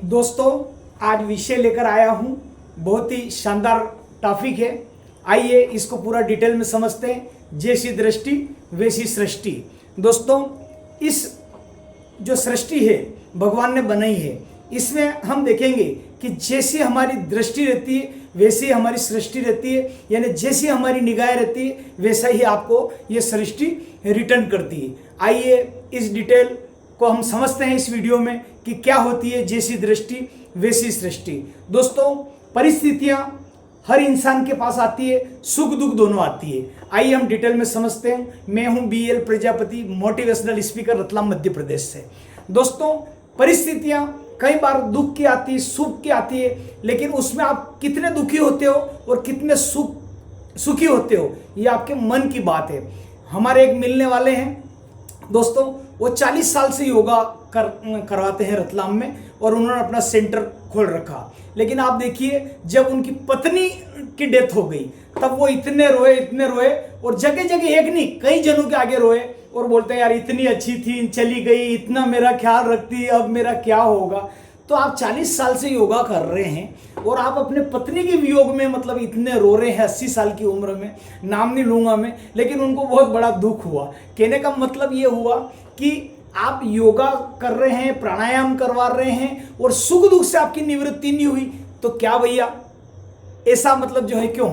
दोस्तों, आज विषय लेकर आया हूं, बहुत ही शानदार टॉपिक है। आइए इसको पूरा डिटेल में समझते हैं। जैसी दृष्टि वैसी सृष्टि। दोस्तों, इस जो सृष्टि है भगवान ने बनाई है, इसमें हम देखेंगे कि जैसी हमारी दृष्टि रहती है वैसी हमारी सृष्टि रहती है, यानी जैसी हमारी निगाहें रहती है वैसा ही आपको ये सृष्टि रिटर्न करती है। आइए इस डिटेल को हम समझते हैं इस वीडियो में कि क्या होती है जैसी दृष्टि वैसी सृष्टि। दोस्तों, परिस्थितियां हर इंसान के पास आती है, सुख दुख दोनों आती है। आइए हम डिटेल में समझते हैं। मैं हूं BL Prajapati, motivational speaker, Ratlam Madhya Pradesh से। दोस्तों, परिस्थितियां कई बार दुख की आती है, सुख की आती है, लेकिन उसमें आप कितने दुखी होते हो और कितने सुखी होते हो, ये आपके मन की बात है। हमारे एक मिलने वाले हैं दोस्तों, वो 40 साल से योगा करवाते हैं रतलाम में, और उन्होंने अपना सेंटर खोल रखा। लेकिन आप देखिए, जब उनकी पत्नी की डेथ हो गई तब वो इतने रोए, और जगह जगह एक नहीं कई जनों के आगे रोए और बोलते हैं यार इतनी अच्छी थी, चली गई, इतना मेरा ख्याल रखती, अब मेरा क्या होगा। तो आप 40 साल से योगा कर रहे हैं और आप अपने पत्नी के वियोग में मतलब इतने रो रहे हैं 80 साल की उम्र में, नाम नहीं लूंगा मैं, लेकिन उनको बहुत बड़ा दुख हुआ। कहने का मतलब ये हुआ कि आप योगा कर रहे हैं, प्राणायाम करवा रहे हैं और सुख दुख से आपकी निवृत्ति नहीं हुई, तो क्या भैया ऐसा मतलब जो है क्यों?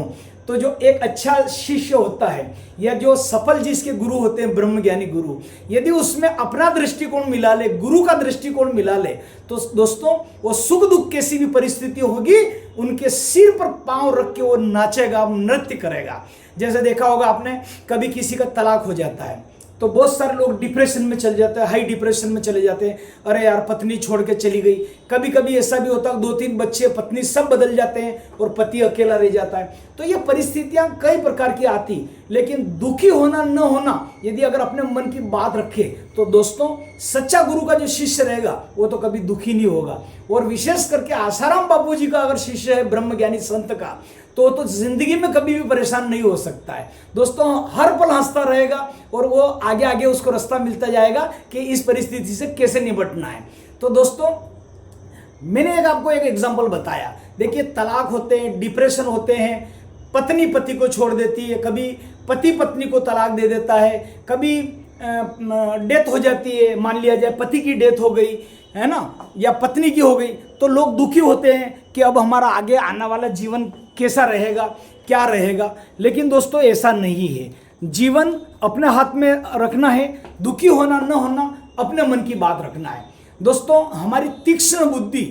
तो जो एक अच्छा शिष्य होता है या जो सफल जिसके गुरु होते हैं, ब्रह्मज्ञानी गुरु, यदि उसमें अपना दृष्टिकोण मिला ले, गुरु का दृष्टिकोण मिला ले, तो दोस्तों वो सुख दुख कैसी भी परिस्थिति होगी उनके सिर पर पांव रख के वो नाचेगा, नृत्य करेगा। जैसे देखा होगा आपने, कभी किसी का तलाक हो जाता है तो बहुत सारे लोग डिप्रेशन में चले जाते हैं, हाई डिप्रेशन में चले जाते हैं, अरे यार पत्नी छोड़ के चली गई। कभी कभी ऐसा भी होता है 2-3 बच्चे, पत्नी सब बदल जाते हैं और पति अकेला रह जाता है। तो ये परिस्थितियां कई प्रकार की आती, लेकिन दुखी होना न होना यदि अगर अपने मन की बात रखे तो दोस्तों सच्चा गुरु का जो शिष्य रहेगा वो तो कभी दुखी नहीं होगा। और विशेष करके आसाराम बापू जी का अगर शिष्य है ब्रह्मज्ञानी संत का, तो जिंदगी में कभी भी परेशान नहीं हो सकता है। दोस्तों, हर पल हंसता रहेगा और वो आगे आगे उसको रास्ता मिलता जाएगा कि इस परिस्थिति से कैसे निपटना है। तो दोस्तों, मैंने आपको एक एग्जांपल बताया। देखिए, तलाक होते हैं, डिप्रेशन होते हैं, पत्नी पति को छोड़ देती है, कभी पति पत्नी को तलाक दे देता है, कभी डेथ हो जाती है, मान लिया जाए पति की डेथ हो गई है ना, या पत्नी की हो गई, तो लोग दुखी होते हैं कि अब हमारा आगे आने वाला जीवन कैसा रहेगा, क्या रहेगा। लेकिन दोस्तों ऐसा नहीं है, जीवन अपने हाथ में रखना है, दुखी होना न होना अपने मन की बात रखना है। दोस्तों, हमारी तीक्ष्ण बुद्धि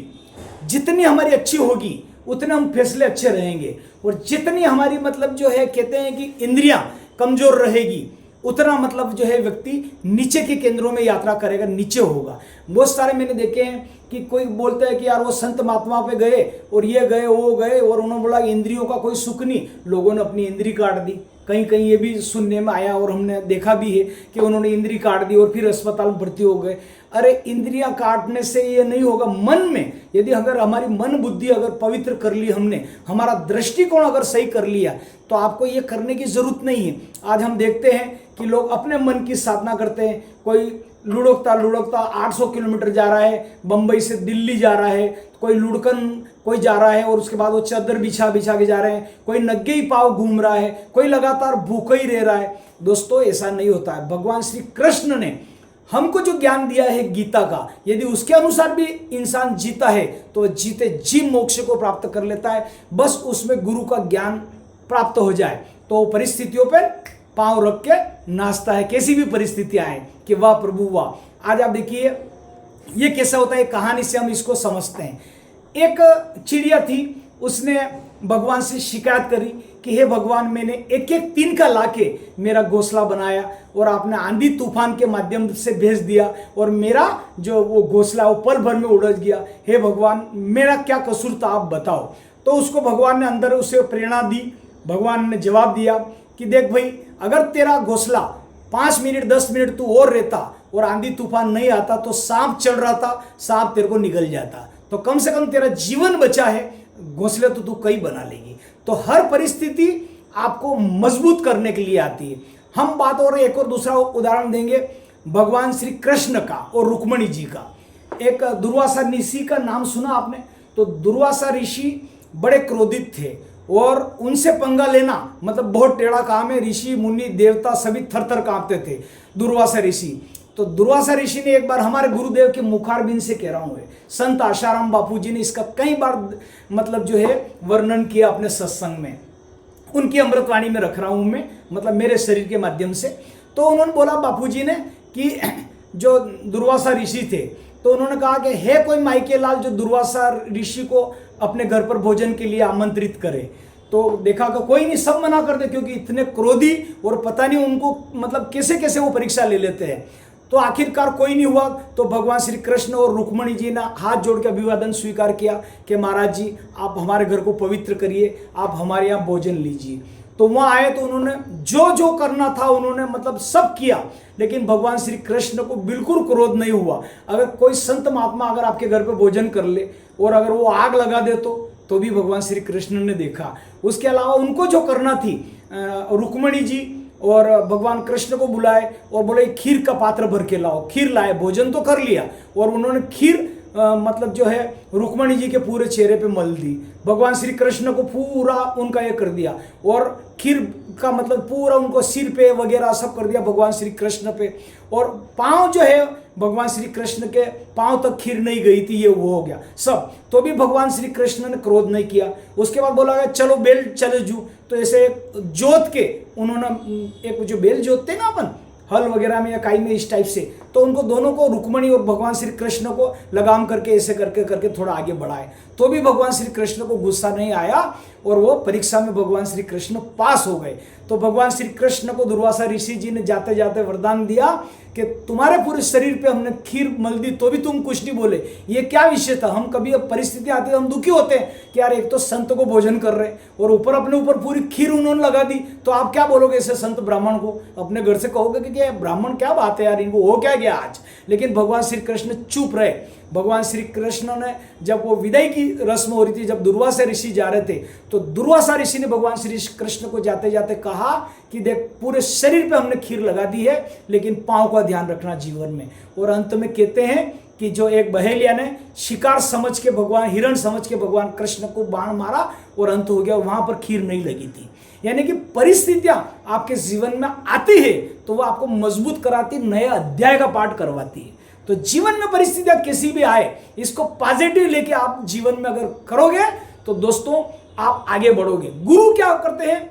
जितनी हमारी अच्छी होगी उतने हम फैसले अच्छे रहेंगे, और जितनी हमारी मतलब जो है कहते हैं कि इंद्रियां कमजोर रहेगी उतना मतलब जो है व्यक्ति नीचे के केंद्रों में यात्रा करेगा, नीचे होगा। बहुत सारे मैंने देखे हैं कि कोई बोलता है कि यार वो संत महात्मा पे गए और ये गए वो गए, और उन्होंने बोला इंद्रियों का कोई सुख नहीं, लोगों ने अपनी इंद्री काट दी। कहीं कहीं ये भी सुनने में आया और हमने देखा भी है कि उन्होंने इंद्री काट दी और फिर अस्पताल में भर्ती हो गए। अरे इंद्रियां काटने से ये नहीं होगा। मन में यदि अगर हमारी मन बुद्धि अगर पवित्र कर ली हमने, हमारा दृष्टिकोण अगर सही कर लिया, तो आपको ये करने की जरूरत नहीं है। आज हम देखते हैं कि लोग अपने मन की साधना करते हैं। कोई लुढ़कता 800 किलोमीटर जा रहा है, बंबई से दिल्ली जा रहा है, कोई लुढ़कन कोई जा रहा है और उसके बाद वो चादर बिछा के जा रहे हैं, कोई नंगे ही पाँव घूम रहा है, कोई लगातार भूखा ही रह रहा है। दोस्तों, ऐसा नहीं होता है। भगवान श्री कृष्ण ने हमको जो ज्ञान दिया है गीता का, यदि उसके अनुसार भी इंसान जीता है तो वह जीते जी मोक्ष को प्राप्त कर लेता है। बस उसमें गुरु का ज्ञान प्राप्त हो जाए तो परिस्थितियों पर पांव रख के नाचता है, कैसी भी परिस्थिति आए कि वाह प्रभु वाह। आज आप देखिए ये कैसा होता है, कहानी से हम इसको समझते हैं। एक चिड़िया थी, उसने भगवान से शिकायत करी कि हे भगवान, मैंने एक तिनका लाके मेरा घोंसला बनाया और आपने आंधी तूफान के माध्यम से भेज दिया और मेरा जो वो घोंसला वो पल भर में उड़ज गया। हे भगवान, मेरा क्या कसूर था आप बताओ। तो उसको भगवान ने अंदर उसे प्रेरणा दी। भगवान ने जवाब दिया कि देख भाई, अगर तेरा घोंसला 5 मिनट 10 मिनट तू और रहता और आंधी तूफान नहीं आता तो सांप चल रहा था, सांप तेरे को निगल जाता, तो कम से कम तेरा जीवन बचा है, घोंसले तो तू कई बना लेगी। तो हर परिस्थिति आपको मजबूत करने के लिए आती है। हम बात और एक और दूसरा उदाहरण देंगे भगवान श्री कृष्ण का और रुक्मणी जी का। एक दुर्वासा ऋषि का नाम सुना आपने? तो दुर्वासा ऋषि बड़े क्रोधित थे और उनसे पंगा लेना मतलब बहुत टेढ़ा काम है। ऋषि मुनि देवता सभी थर थर कांपते थे दुर्वासा ऋषि। तो दुर्वासा ऋषि ने एक बार हमारे गुरुदेव के मुखारबिंद से कह रहा हूं, संत आशाराम बापू जी ने इसका कई बार मतलब जो है वर्णन किया अपने सत्संग में, उनकी अमृतवाणी में रख रहा हूं मैं, मतलब मेरे शरीर के माध्यम से। तो उन्होंने बोला बापू जी ने कि जो दुर्वासा ऋषि थे, तो उन्होंने कहा कि है कोई माइके लाल जो दुर्वासा ऋषि को अपने घर पर भोजन के लिए आमंत्रित करे? तो देखा कि कोई नहीं, सब मना कर दे, क्योंकि इतने क्रोधी और पता नहीं उनको मतलब कैसे कैसे वो परीक्षा ले लेते हैं। तो आखिरकार कोई नहीं हुआ। तो भगवान श्री कृष्ण और रुक्मणी जी ने हाथ जोड़ के अभिवादन स्वीकार किया कि महाराज जी आप हमारे घर को पवित्र करिए, आप हमारे यहाँ भोजन लीजिए। तो वहां आए तो उन्होंने जो जो करना था उन्होंने मतलब सब किया, लेकिन भगवान श्री कृष्ण को बिल्कुल क्रोध नहीं हुआ। अगर कोई संत महात्मा अगर आपके घर पे भोजन कर ले और अगर वो आग लगा दे तो भी भगवान श्री कृष्ण ने देखा। उसके अलावा उनको जो करना थी, रुक्मणी जी और भगवान कृष्ण को बुलाए और बोले खीर का पात्र भर के लाओ। खीर लाए, भोजन तो कर लिया और उन्होंने खीर मतलब जो है रुक्मणी जी के पूरे चेहरे पे मल दी। भगवान श्री कृष्ण को पूरा उनका ये कर दिया और खीर का मतलब पूरा उनको सिर पे वगैरह सब कर दिया भगवान श्री कृष्ण पे। और पांव जो है भगवान श्री कृष्ण के पांव तक खीर नहीं गई थी, ये वो हो गया सब। तो भी भगवान श्री कृष्ण ने क्रोध नहीं किया। उसके बाद बोला गया चलो बेल चले जू। तो ऐसे जोत के उन्होंने एक जो बेल जोतते ना अपन हल वगैरह में या काई में इस टाइप से, तो उनको दोनों को रुक्मणी और भगवान श्री कृष्ण को लगाम करके ऐसे करके करके थोड़ा आगे बढ़ाए। तो भी भगवान श्री कृष्ण को गुस्सा नहीं आया और वो परीक्षा में भगवान श्री कृष्ण पास हो गए। तो भगवान श्री कृष्ण को दुर्वासा ऋषि जी ने जाते जाते वरदान दिया कि तुम्हारे पूरे शरीर पे हमने खीर मल दी तो भी तुम कुछ नहीं बोले, ये क्या विषय था? हम कभी अब परिस्थिति आती है हम दुखी होते हैं कि यार एक तो संत को भोजन कर रहे और ऊपर अपने ऊपर पूरी खीर उन्होंने लगा दी, तो आप क्या बोलोगे ऐसे संत ब्राह्मण को? अपने घर से कहोगे कि ब्राह्मण क्या बात है यार, इनको हो क्या गया आज? लेकिन भगवान श्री कृष्ण चुप रहे। भगवान श्री कृष्ण ने जब वो विदाई की रस्म हो रही थी, जब दुर्वासा ऋषि जा रहे थे, तो दुर्वासा ऋषि ने भगवान श्री कृष्ण को जाते जाते कहा कि देख पूरे शरीर पे हमने खीर लगा दी है, लेकिन पांव का ध्यान रखना जीवन में। और अंत में कहते हैं कि जो एक बहेलिया ने शिकार समझ के भगवान हिरण समझ के भगवान कृष्ण को बाण मारा और अंत हो गया, वहां पर खीर नहीं लगी थी। यानी कि परिस्थितियां आपके जीवन में आती है तो वो आपको मजबूत कराती, नए अध्याय का पाठ करवाती है। तो जीवन में परिस्थितियां किसी भी आए, इसको पॉजिटिव लेके आप जीवन में अगर करोगे तो दोस्तों आप आगे बढ़ोगे। गुरु क्या करते हैं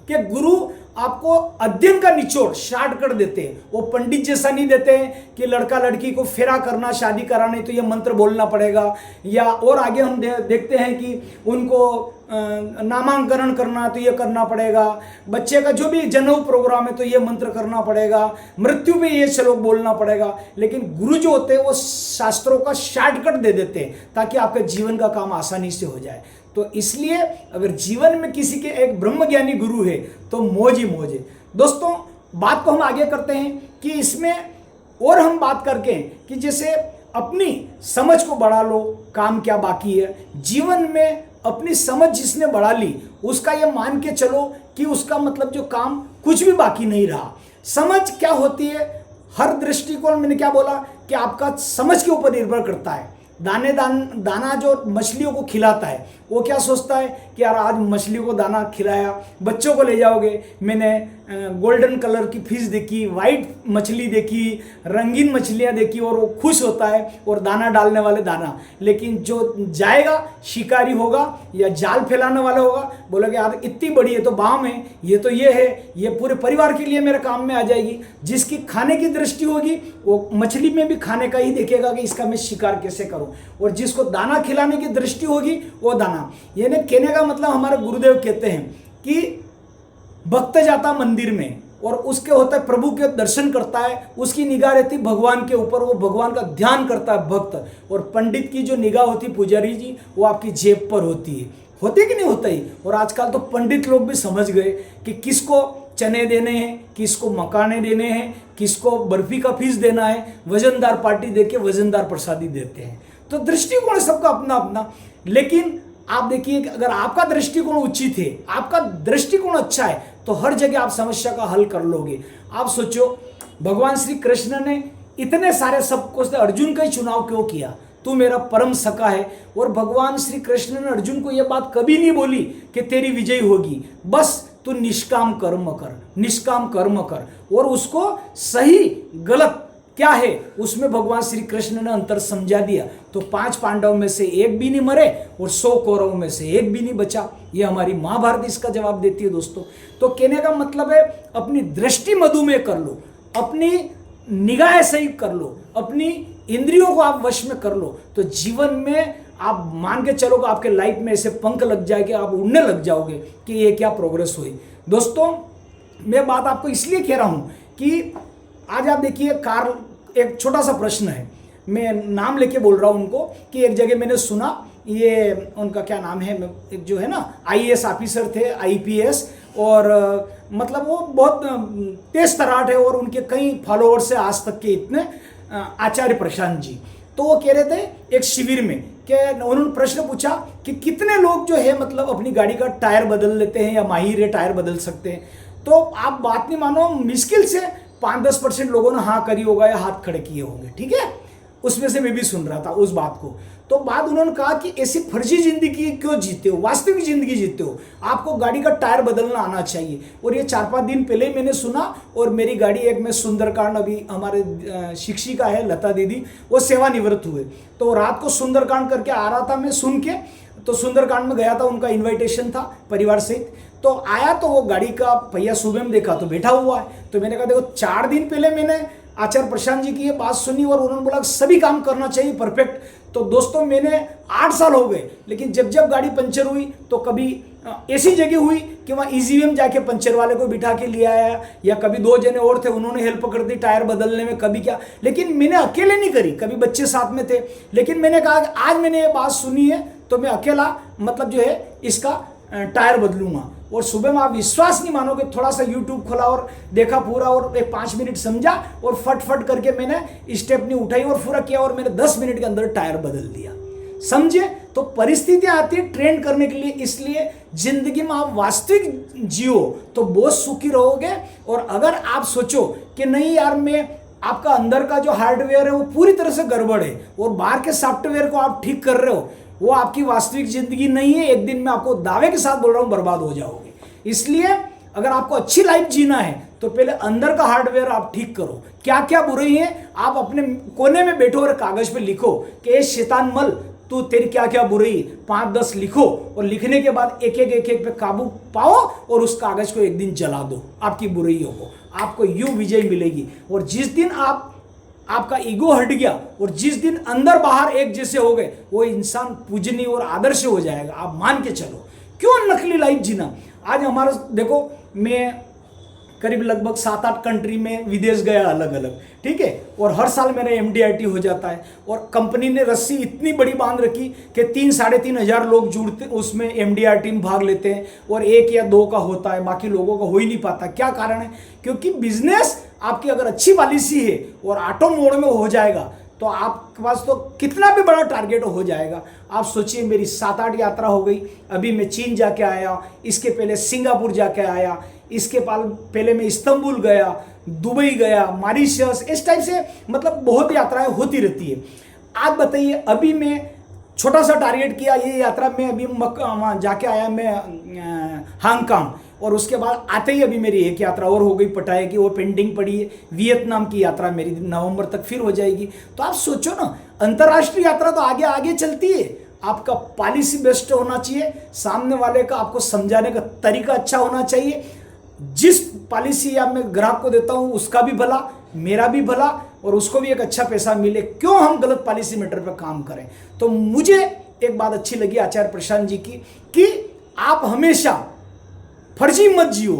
कि गुरु आपको अध्ययन का निचोड़ शॉर्टकट देते हैं। वो पंडित जैसा नहीं देते हैं कि लड़का लड़की को फेरा करना, शादी कराने तो ये मंत्र बोलना पड़ेगा, या और आगे हम देखते हैं कि उनको नामांकन करना तो ये करना पड़ेगा, बच्चे का जो भी जनेऊ प्रोग्राम है तो ये मंत्र करना पड़ेगा, मृत्यु पे ये श्लोक बोलना पड़ेगा। लेकिन गुरु जो होते हैं वो शास्त्रों का शॉर्टकट दे देते हैं ताकि आपके जीवन का काम आसानी से हो जाए। तो इसलिए अगर जीवन में किसी के एक ब्रह्मज्ञानी गुरु है तो मौज ही मौज है। दोस्तों बात को हम आगे करते हैं कि इसमें और हम बात करके कि जैसे अपनी समझ को बढ़ा लो, काम क्या बाकी है जीवन में। अपनी समझ जिसने बढ़ा ली उसका ये मान के चलो कि उसका मतलब जो काम कुछ भी बाकी नहीं रहा। समझ क्या होती है, हर दृष्टिकोण, मैंने क्या बोला कि आपका समझ के ऊपर निर्भर करता है। दाना जो मछलियों को खिलाता है वो क्या सोचता है कि यार आज मछलियों को दाना खिलाया, बच्चों को ले जाओगे, मैंने गोल्डन कलर की फिश देखी, वाइट मछली देखी, रंगीन मछलियां देखी और वो खुश होता है और दाना डालने वाले दाना। लेकिन जो जाएगा शिकारी होगा या जाल फैलाने वाला होगा, बोलोगे यार इतनी बड़ी है तो बाम है, ये तो ये है, ये पूरे परिवार के लिए मेरे काम में आ जाएगी। जिसकी खाने की दृष्टि होगी वो मछली में भी खाने का ही देखेगा कि इसका मैं शिकार कैसे करूं, और जिसको दाना खिलाने की दृष्टि होगी वो दाना। यानी कहने का मतलब हमारे गुरुदेव कहते हैं कि भक्त जाता मंदिर में और उसके होता है प्रभु के दर्शन करता है, उसकी निगाह रहती भगवान के ऊपर, वो भगवान का ध्यान करता है भक्त। और पंडित की जो निगाह होती पुजारी जी वो आपकी जेब पर होती है, होती कि नहीं होता ही। और आजकल तो पंडित लोग भी समझ गए कि किसको चने देने हैं, किसको मकाने देने हैं, किसको बर्फी का फीस देना है, वजनदार पार्टी देके वजनदार प्रसादी देते हैं। तो दृष्टिकोण सबका अपना अपना। लेकिन आप देखिए कि अगर आपका दृष्टिकोण उचित है, आपका दृष्टिकोण अच्छा है, तो हर जगह आप समस्या का हल कर लोगे। आप सोचो भगवान श्री कृष्ण ने इतने सारे सबको अर्जुन का ही चुनाव क्यों किया? तू मेरा परम सखा है। और भगवान श्री कृष्ण ने अर्जुन को यह बात कभी नहीं बोली कि तेरी विजय होगी, बस तू निष्काम कर्म कर, निष्काम कर्म कर। और उसको सही गलत क्या है उसमें भगवान श्री कृष्ण ने अंतर समझा दिया। तो 5 पांडव में से एक भी नहीं मरे और 100 कौरव में से एक भी नहीं बचा। ये हमारी महाभारत इसका जवाब देती है दोस्तों। तो कहने का मतलब है अपनी दृष्टि मधुमेह कर लो, अपनी निगाह सही कर लो, अपनी इंद्रियों को आप वश में कर लो, तो जीवन में आप मान के चलो कि आपके लाइफ में ऐसे पंख लग जाएंगे, आप उड़ने लग जाओगे कि ये क्या प्रोग्रेस हुई। दोस्तों मैं बात आपको इसलिए कह रहा हूं कि आज आप देखिए कार, एक छोटा सा प्रश्न है, मैं नाम लेके बोल रहा हूं उनको, कि एक जगह मैंने सुना, ये उनका क्या नाम है, एक जो है ना आईएएस ऑफिसर थे, आईपीएस, और मतलब वो बहुत तेज तराट है और उनके कई फॉलोअर्स है आज तक के इतने, आचार्य प्रशांत जी। तो वो कह रहे थे एक शिविर में कि उन्होंने प्रश्न पूछा कि कितने लोग जो है मतलब अपनी गाड़ी का टायर बदल लेते हैं या माहिर है टायर बदल सकते हैं। तो आप बात नहीं मानो, मुश्किल से 5-10% लोगों ने हाँ करी होगा या हाथ खड़े किए होंगे, ठीक है। उसमें से मैं भी सुन रहा था उस बात को। तो बाद उन्होंने कहा कि ऐसी फर्जी जिंदगी क्यों जीते हो, वास्तविक जिंदगी जीते हो, आपको गाड़ी का टायर बदलना आना चाहिए। और ये 4-5 दिन पहले मैंने सुना, और मेरी गाड़ी एक में सुंदरकांड, अभी हमारे शिक्षिका है लता दीदी, वो सेवानिवृत्त हुए, तो रात को सुंदरकांड करके आ रहा था मैं सुन के, तो सुंदरकांड में गया था, उनका इन्विटेशन था परिवार सहित। तो आया तो वो गाड़ी का पहिया सुबह में देखा तो बैठा हुआ है। तो मैंने कहा देखो 4 दिन पहले मैंने आचार्य प्रशांत जी की ये बात सुनी और उन्होंने बोला सभी काम करना चाहिए परफेक्ट। तो दोस्तों मैंने 8 साल हो गए, लेकिन जब जब गाड़ी पंचर हुई तो कभी ऐसी जगह हुई कि वहाँ ईजीएम जाके पंचर वाले को बिठा के ले आया, या कभी 2 जने और थे उन्होंने हेल्प कर दी टायर बदलने में, कभी क्या। लेकिन मैंने अकेले नहीं करी, कभी बच्चे साथ में थे। लेकिन मैंने कहा कि आज मैंने ये बात सुनी है तो मैं अकेला मतलब जो है इसका टायर बदलूंगा। और सुबह में आप विश्वास नहीं मानोगे, थोड़ा सा यूट्यूब खोला और देखा पूरा, और एक 5 मिनट समझा और फट करके मैंने स्टेपनी उठाई और पूरा किया, और मैंने 10 मिनट के अंदर टायर बदल दिया। समझे? तो परिस्थितियां आती है ट्रेंड करने के लिए। इसलिए जिंदगी में आप वास्तविक जियो तो बहुत सुखी रहोगे। और अगर आप सोचो कि नहीं यार, मैं आपका अंदर का जो हार्डवेयर है वो पूरी तरह से गड़बड़ है और बाहर के सॉफ्टवेयर को आप ठीक कर रहे हो, वो आपकी वास्तविक जिंदगी नहीं है। एक दिन मैं आपको दावे के साथ बोल रहा हूं बर्बाद हो जाओगे। इसलिए अगर आपको अच्छी लाइफ जीना है तो पहले अंदर का हार्डवेयर आप ठीक करो। क्या क्या बुराई है आप अपने कोने में बैठो और कागज पे लिखो कि ये शैतान मल तू तेरी क्या क्या बुराई 5-10 लिखो, और लिखने के बाद एक एक पे काबू पाओ और उस कागज को एक दिन जला दो आपकी बुराइयों को। आपको यूं विजय मिलेगी। और जिस दिन आपका ईगो हट गया और जिस दिन अंदर बाहर एक जैसे हो गए, वो इंसान पूजनीय और आदर्श हो जाएगा। आप मान के चलो, क्यों नकली लाइफ जीना। आज हमारा देखो, मैं करीब लगभग 7-8 कंट्री में विदेश गया अलग अलग, ठीक है। और हर साल मेरा MDRT हो जाता है, और कंपनी ने रस्सी इतनी बड़ी बांध रखी कि 3-3.5 हजार लोग जुड़ते उसमें MDRT में भाग लेते हैं, और 1 या 2 का होता है, बाकी लोगों का हो ही नहीं पाता। क्या कारण है? क्योंकि बिजनेस आपकी अगर अच्छी पॉलिसी है और ऑटो मोड में हो जाएगा तो आपके पास तो कितना भी बड़ा टारगेट हो जाएगा। आप सोचिए, मेरी 7-8 यात्रा हो गई। अभी मैं चीन जाके आया, इसके पहले सिंगापुर जाके आया, इसके पहले मैं इस्तांबुल गया, दुबई गया, मॉरिशस, इस टाइप से मतलब बहुत यात्राएं होती रहती है। आज बताइए, अभी मैं छोटा सा टारगेट किया ये यात्रा में, अभी वहाँ जाके आया मैं हांगकांग, और उसके बाद आते ही अभी मेरी एक यात्रा और हो गई पटाया की, वो पेंडिंग पड़ी है। वियतनाम की यात्रा मेरी नवंबर तक फिर हो जाएगी। तो आप सोचो ना, अंतर्राष्ट्रीय यात्रा तो आगे आगे चलती है। आपका पॉलिसी बेस्ट होना चाहिए, सामने वाले का आपको समझाने का तरीका अच्छा होना चाहिए। जिस पॉलिसी आप मैं ग्राहक को देता हूं उसका भी भला, मेरा भी भला, और उसको भी एक अच्छा पैसा मिले। क्यों हम गलत पॉलिसी मैटर पर काम करें। तो मुझे एक बात अच्छी लगी आचार्य प्रशांत जी की, कि आप हमेशा फर्जी मत जियो,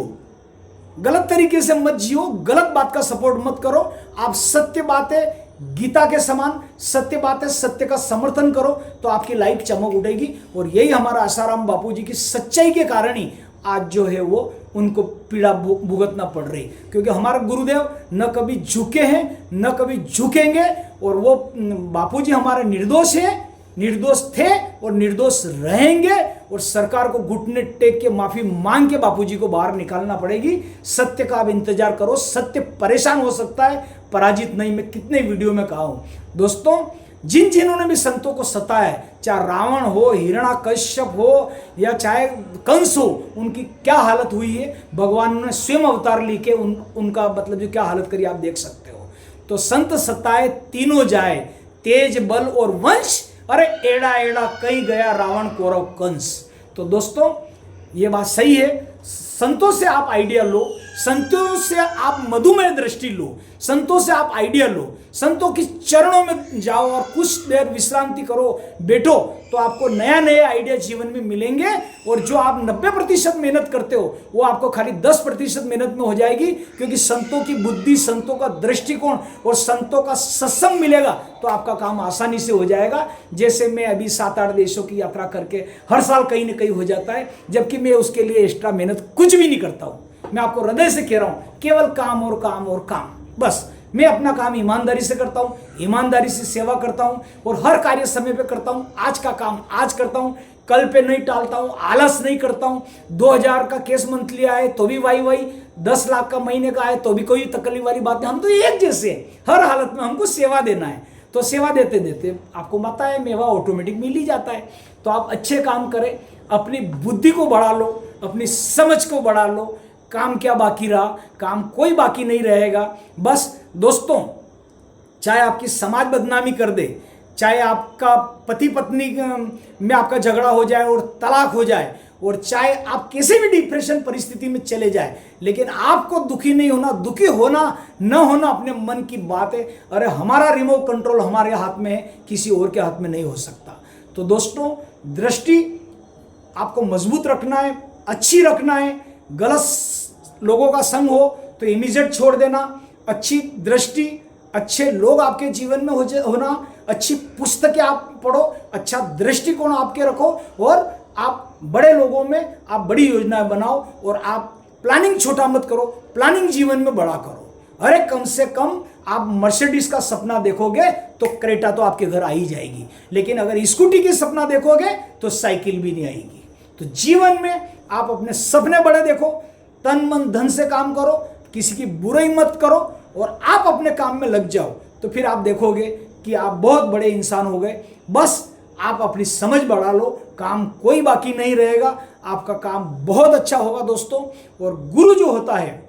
गलत तरीके से मत जियो, गलत बात का सपोर्ट मत करो। आप सत्य बातें गीता के समान सत्य बातें, सत्य का समर्थन करो तो आपकी लाइफ चमक उठेगी। और यही हमारा आसाराम बापू जी की सच्चाई के कारण ही आज जो है वो उनको पीड़ा भुगतना पड़ रही, क्योंकि हमारे गुरुदेव न कभी झुके हैं न कभी झुकेंगे। और वो बापूजी हमारे निर्दोष हैं, निर्दोष थे और निर्दोष रहेंगे। और सरकार को घुटने टेक के माफी मांग के बापूजी को बाहर निकालना पड़ेगी। सत्य का आप इंतजार करो, सत्य परेशान हो सकता है, पराजित नहीं। मैं कितने वीडियो में कहा हूं दोस्तों, जिन्होंने भी संतों को सताया, चाहे रावण हो, हिरण्याकश्यप हो, या चाहे कंस हो, उनकी क्या हालत हुई है भगवान ने स्वयं अवतार लेके उनका मतलब जो क्या हालत करी आप देख सकते हो। तो संत सताए तीनों जाए, तेज बल और वंश, अरे एड़ा एड़ा कहीं गया रावण कौरव कंस। तो दोस्तों ये बात सही है, संतों से आप आइडिया लो, संतों से आप मधुमेह दृष्टि लो, संतों से आप आइडिया लो, संतों के चरणों में जाओ और कुछ देर विश्रांति करो, बैठो, तो आपको नया नया आइडिया जीवन में मिलेंगे। और जो आप 90% मेहनत करते हो वो आपको खाली 10% मेहनत में हो जाएगी, क्योंकि संतों की बुद्धि, संतों का दृष्टिकोण और संतों का सत्संग मिलेगा तो आपका काम आसानी से हो जाएगा। जैसे मैं अभी 7-8 देशों की यात्रा करके हर साल कहीं ना कहीं हो जाता है, जबकि मैं उसके लिए एक्स्ट्रा मेहनत कुछ भी नहीं करता हूं। मैं आपको हृदय से कह रहा हूं, केवल काम और काम और काम, बस। मैं अपना काम ईमानदारी से करता हूं, ईमानदारी से सेवा करता हूं और हर कार्य समय पे करता हूं। आज का काम आज करता हूं, कल पे नहीं टालता हूं, आलस नहीं करता हूं। 2000 का केस मंथली आए तो भी वाई वाई, 10 लाख का महीने का आए तो भी कोई तकलीफ वाली बात नहीं। हम तो एक जैसे हैं, हर हालत में हमको सेवा देना है, तो सेवा देते देते आपको पता है मेवा ऑटोमेटिक मिल ही जाता है। तो आप अच्छे काम करें, अपनी बुद्धि को बढ़ा लो, अपनी समझ को बढ़ा लो। काम क्या बाकी रहा, काम कोई बाकी नहीं रहेगा। बस दोस्तों, चाहे आपकी समाज बदनामी कर दे, चाहे आपका पति पत्नी में आपका झगड़ा हो जाए और तलाक हो जाए, और चाहे आप किसी भी डिप्रेशन परिस्थिति में चले जाए, लेकिन आपको दुखी नहीं होना, दुखी होना न होना अपने मन की बात है। अरे हमारा रिमोट कंट्रोल हमारे हाथ में है, किसी और के हाथ में नहीं हो सकता। तो दोस्तों, दृष्टि आपको मजबूत रखना है, अच्छी रखना है। गलत लोगों का संग हो तो इमीडिएट छोड़ देना। अच्छी दृष्टि, अच्छे लोग आपके जीवन में होना, अच्छी पुस्तकें आप पढ़ो, अच्छा दृष्टिकोण आपके रखो, और आप बड़े लोगों में आप बड़ी योजनाएं बनाओ। और आप प्लानिंग छोटा मत करो, प्लानिंग जीवन में बड़ा करो। अरे कम से कम आप मर्सिडीज का सपना देखोगे तो क्रेटा तो आपके घर आ ही जाएगी, लेकिन अगर स्कूटी की सपना देखोगे तो साइकिल भी नहीं आएगी। तो जीवन में आप अपने सपने बड़े देखो, तन मन धन से काम करो, किसी की बुराई मत करो, और आप अपने काम में लग जाओ। तो फिर आप देखोगे कि आप बहुत बड़े इंसान हो गए। बस आप अपनी समझ बढ़ा लो, काम कोई बाकी नहीं रहेगा, आपका काम बहुत अच्छा होगा दोस्तों। और गुरु जो होता है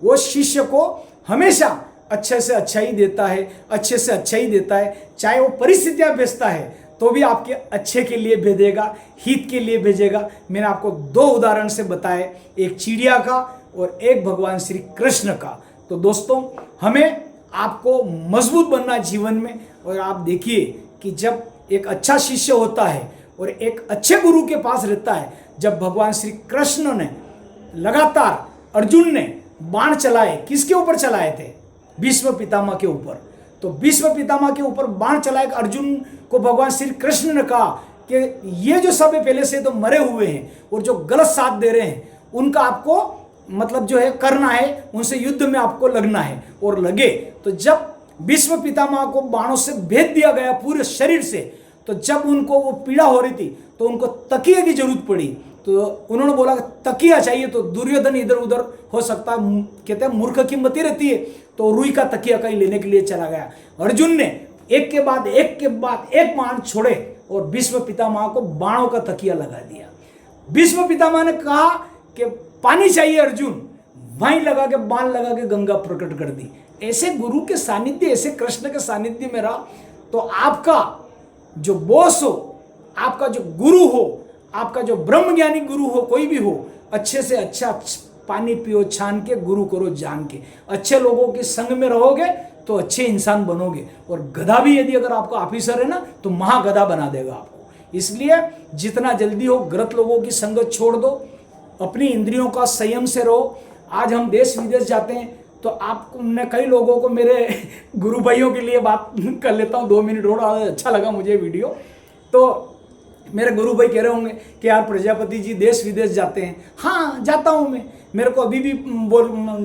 वो शिष्य को हमेशा अच्छे से अच्छा ही देता है, अच्छे से अच्छा ही देता है। चाहे वो परिस्थितियां भेजता है तो भी आपके अच्छे के लिए भेजेगा, हित के लिए भेजेगा। मैंने आपको 2 उदाहरण से बताए, एक चिड़िया का और एक भगवान श्री कृष्ण का। तो दोस्तों, हमें आपको मजबूत बनना जीवन में। और आप देखिए कि जब एक अच्छा शिष्य होता है और एक अच्छे गुरु के पास रहता है, जब भगवान श्री कृष्ण ने लगातार, अर्जुन ने बाण चलाए, किसके ऊपर चलाए थे? भीष्म पितामह के ऊपर। तो भीष्म पितामह के ऊपर बाण चलाए, अर्जुन को भगवान श्री कृष्ण ने कहा कि ये जो सब पहले से तो मरे हुए हैं और जो गलत साथ दे रहे हैं, उनका आपको मतलब जो है करना है, उनसे युद्ध में आपको लगना है। और लगे तो जब भीष्म पितामह को बाणों से भेद दिया गया पूरे शरीर से, तो जब उनको वो पीड़ा हो रही थी तो उनको तकिए की जरूरत पड़ी। तो उन्होंने बोला तकिया चाहिए, तो दुर्योधन इधर उधर हो सकता है, कहते हैं मूर्ख की मति रहती है, तो रुई का तकिया कहीं लेने के लिए चला गया। अर्जुन ने एक के बाद एक बाण छोड़े और भीष्म पितामह को बाणों का तकिया लगा दिया। भीष्म पितामह ने कहा कि पानी चाहिए अर्जुन, वहीं लगा के बाण लगा के गंगा प्रकट कर दी। ऐसे गुरु के सानिध्य, ऐसे कृष्ण के सानिध्य में रहा तो आपका जो बॉस हो, आपका जो गुरु हो, आपका जो ब्रह्म ज्ञानी गुरु हो, कोई भी हो, अच्छे से अच्छा पानी पियो छान के, गुरु करो जान के। अच्छे लोगों के संग में रहोगे तो अच्छे इंसान बनोगे। और गधा भी यदि अगर आपका ऑफिसर है ना तो महागधा बना देगा आपको। इसलिए जितना जल्दी हो गलत लोगों की संगत छोड़ दो, अपनी इंद्रियों का संयम से रहो। आज हम देश विदेश जाते हैं तो आपने कई लोगों को, मेरे गुरु भाइयों के लिए बात कर लेता हूँ 2 मिनट और, अच्छा लगा मुझे वीडियो। तो मेरे गुरु भाई कह रहे होंगे कि यार प्रजापति जी देश विदेश जाते हैं। हाँ जाता हूँ मैं, मेरे को अभी भी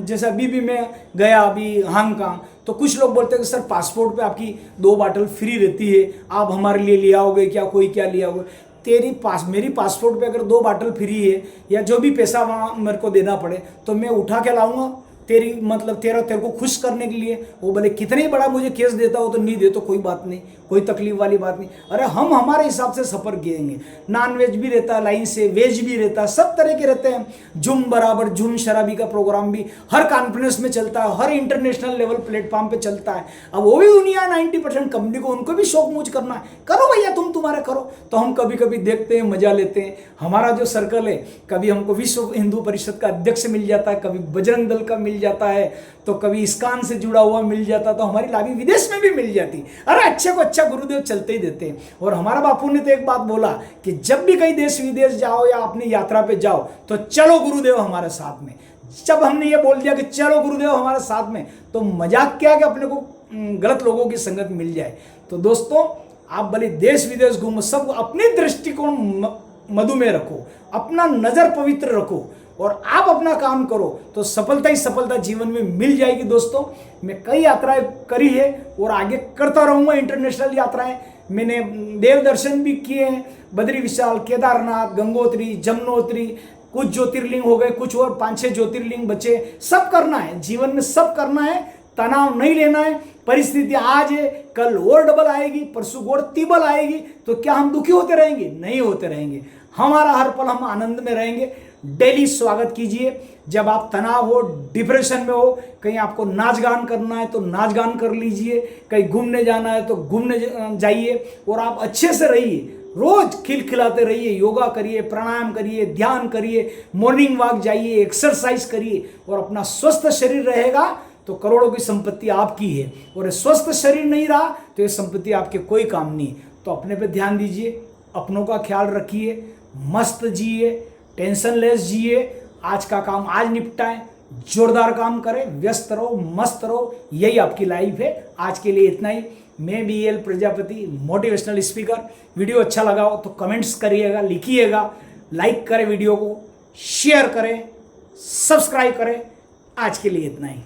जैसे अभी भी मैं गया अभी हांगकांग, तो कुछ लोग बोलते हैं कि सर पासपोर्ट पे आपकी 2 बाटल फ्री रहती है, आप हमारे लिए ले आओगे क्या? कोई क्या ले आओगे? मेरी पासपोर्ट पे अगर 2 बाटल फ्री है या जो भी पैसा वहाँ मेरे को देना पड़े तो मैं उठा के लाऊंगा तेरी मतलब तेरे को खुश करने के लिए, वो भले कितने ही बड़ा मुझे केस देता हो तो नहीं दे तो कोई बात नहीं, कोई तकलीफ वाली बात नहीं। अरे हम हमारे हिसाब से सफ़र किएंगे। नॉन वेज भी रहता है लाइन से, वेज भी रहता है, सब तरह के रहते हैं। झूम बराबर झूम शराबी का प्रोग्राम भी हर कॉन्फ्रेंस में चलता है, हर इंटरनेशनल लेवल प्लेटफॉर्म पे चलता है। अब वो भी दुनिया 90% कंपनी को, उनको भी शौक मूज करना है, करो भैया तुम्हारा करो। तो हम कभी कभी देखते हैं, मजा लेते हैं। हमारा जो सर्कल है, कभी हमको विश्व हिंदू परिषद का अध्यक्ष मिल जाता है, कभी बजरंग दल का मिल जाता है, तो कभी इस्कान से जुड़ा हुआ मिल जाता, तो हमारी लाभी विदेश में भी मिल जाती। अरे अच्छे को अच्छा गुरुदेव चलते ही देते हैं। और हमारा बापू ने तो एक बात बोला कि जब भी कहीं देश विदेश जाओ या अपनी यात्रा पे जाओ तो चलो गुरुदेव हमारे साथ में। जब हमने ये बोल दिया कि चलो गुरुदेव हमारे साथ में, तो मजाक क्या कि अपने को गलत लोगों की संगत मिल जाए। तो दोस्तों, आप भले देश विदेश घूमो, सब अपनी दृष्टिकोण मधु में रखो, अपना नजर पवित्र रखो और आप अपना काम करो तो सफलता ही सफलता जीवन में मिल जाएगी। दोस्तों, मैं कई यात्राएं करी है और आगे करता रहूंगा। इंटरनेशनल यात्राएं मैंने देव दर्शन भी किए हैं, बद्री विशाल, केदारनाथ, गंगोत्री, जमुनोत्री, कुछ ज्योतिर्लिंग हो गए, कुछ और 5-6 ज्योतिर्लिंग बचे। सब करना है जीवन में, सब करना है, तनाव नहीं लेना है। परिस्थिति आज है, कल और डबल आएगी, परसों और तिबल आएगी, तो क्या हम दुखी होते रहेंगे? नहीं होते रहेंगे। हमारा हर पल हम आनंद में रहेंगे। डेली स्वागत कीजिए। जब आप तनाव हो, डिप्रेशन में हो, कहीं आपको नाच गान करना है तो नाच गान कर लीजिए, कहीं घूमने जाना है तो घूमने जाइए और आप अच्छे से रहिए। रोज खिलखिलाते रहिए, योगा करिए, प्राणायाम करिए, ध्यान करिए, मॉर्निंग वॉक जाइए, एक्सरसाइज करिए और अपना स्वस्थ शरीर रहेगा तो करोड़ों की संपत्ति आपकी है। और स्वस्थ शरीर नहीं रहा तो ये संपत्ति आपके कोई काम नहीं। तो अपने पे ध्यान दीजिए, अपनों का ख्याल रखिए, मस्त जिए, टेंशन लेस जिए, आज का काम आज निपटाएं, जोरदार काम करें, व्यस्त रहो, मस्त रहो, यही आपकी लाइफ है। आज के लिए इतना ही। मैं BL Prajapati, motivational speaker. Video अच्छा लगा हो तो कमेंट्स करिएगा, लिखिएगा, लाइक करें वीडियो को, शेयर करें, सब्सक्राइब करें। आज के लिए इतना ही।